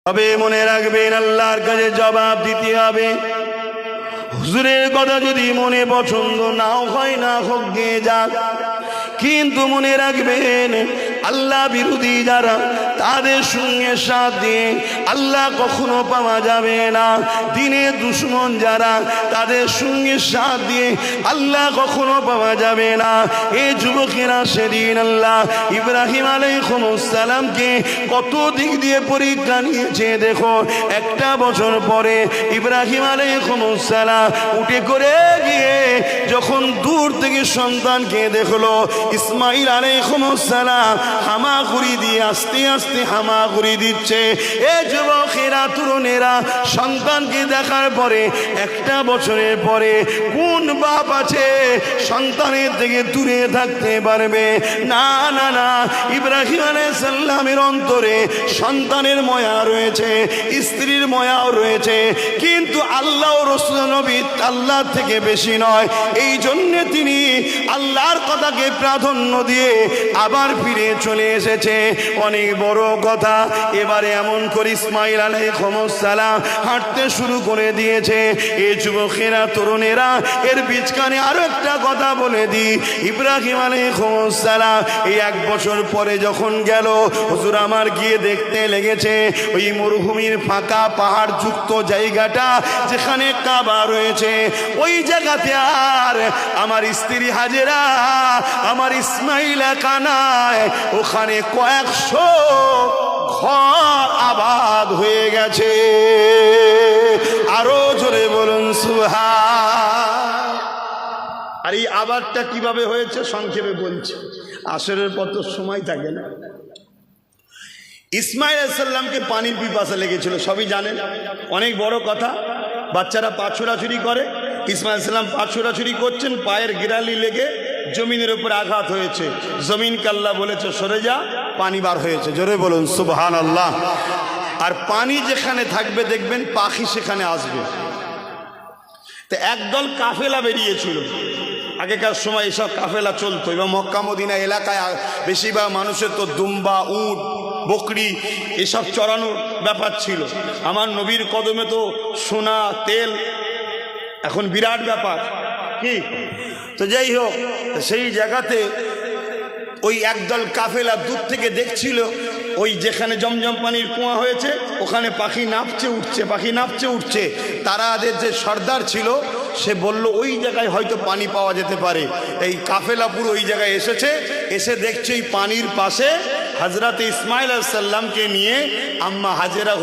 তবে মনে রাখবেন, আল্লাহর কাছে জবাব দিতে হবে। হুজুরের কথা যদি মনে পছন্দ নাও হয়, না হোক গে যাক, কিন্তু মনে রাখবেন আল্লাহ বিরোধী যারা, তাদের সঙ্গে সাথ দিয়ে আল্লাহ কখনো পাওয়া যাবে না। দিনে দুশ্মন যারা, তাদের সঙ্গে সাথ দিয়ে আল্লাহ কখনো পাওয়া যাবে না। এই যুবকেরা সেদিন আল্লাহ ইব্রাহিম আলাইহিস সালামকে কত দিক দিয়ে পরীক্ষা নিয়েছে। দেখো, একটা বছর পরে ইব্রাহিম আলাইহিস সালাম উঠে করে গিয়ে যখন দূর থেকে সন্তানকে দেখলো, ইসমাইল আলাইহিস সালাম হামাগুড়ি দিয়ে আস্তে আস্তে হামাগুড়ি দিচ্ছে। এ যুবকেরা, তরুণেরা, সন্তানকে দেখার পরে, একটা বছরের পরে কোন বাপ আছে সন্তানের থেকে দূরে থাকতে পারবে? না না না, ইব্রাহিম আলাইহিস সালামের অন্তরে সন্তানের মায়া রয়েছে, স্ত্রীর মায়াও রয়েছে, কিন্তু আল্লাহ ও রাসূল নবী আল্লাহ থেকে বেশি নয়। এই জন্য তিনি আল্লাহর কথাকে প্রাধান্য দিয়ে আবার ফিরে চলে এসেছে। অনেক বড় কথা। এবারে এমন করে ইসমাইল আলাইহিস সালাম হাঁটতে শুরু করে দিয়েছে। এই যুবকেরা, তরুণেরা, এর বিচকানে আরো একটা কথা বলে দিই। ইব্রাহিম আলাইহিস সালাম এই এক বছর পরে যখন গেল, হুজুর আমার গিয়ে দেখতে লেগেছে ওই মরুভূমির ফাঁকা পাহাড় যুক্ত জায়গাটা যেখানে কাবা রয়েছে, ওই জায়গাতে আর আমার স্ত্রী হাজেরা, আমার ইসমাইল কানায়, ওখানে কয়েকশো ঘর আবাদ হয়ে গেছে। আরো জোরে বলুন সুবহান। আর এই আবাদটা কিভাবে হয়েছে সংক্ষেপে বলছে, আসরের পর তো সময় থাকে না। ইসমাইল আলাইহিস সালামকে পানির পিপাসা লেগেছিল, সবই জানেন, অনেক বড় কথা। বাচ্চারা পা ছোড়াছুড়ি করে, ইসমাইল আলাইহিস সালাম পা ছোড়াছুড়ি করছেন, পায়ের গিরালি লেগে জমিনের উপর আঘাত হয়েছে। জমিনকে আল্লাহ বলেছে সরে যা, পানি বার হয়েছে। জোরে বলুন সুবহানাল্লাহ। আর পানি যেখানে থাকবে দেখবেন পাখি সেখানে আসবে। তো একদল কাফেলা বেরিয়েছিল। আগেকার সময় এসব কাফেলা চলতো, এবং মক্কা মদিনা এলাকায় বেশিরভাগ মানুষের তো দুম্বা, উট, বকরি এসব চড়ানোর ব্যাপার ছিল। আমার নবীর কদমে তো সোনা, তেল এখন বিরাট ব্যাপার কি। তো যাই হোক, সেই জায়গাতে ওই একদল কাফেলা দূর থেকে দেখছিল, ওই যেখানে জমজম পানির কুয়া হয়েছে ওখানে পাখি নাপচে উঠছে, পাখি নাপচে উঠছে। তারাদের যে সর্দার ছিল সে বলল ওই জায়গায় হয়তো পানি পাওয়া যেতে পারে। এই কাফেলা পুরো ওই জায়গায় এসেছে, এসে দেখছে এই পানির পাশে হযরত ইসমাইল আলাইহিস সালামকে নিয়ে আম্মা হাজেরা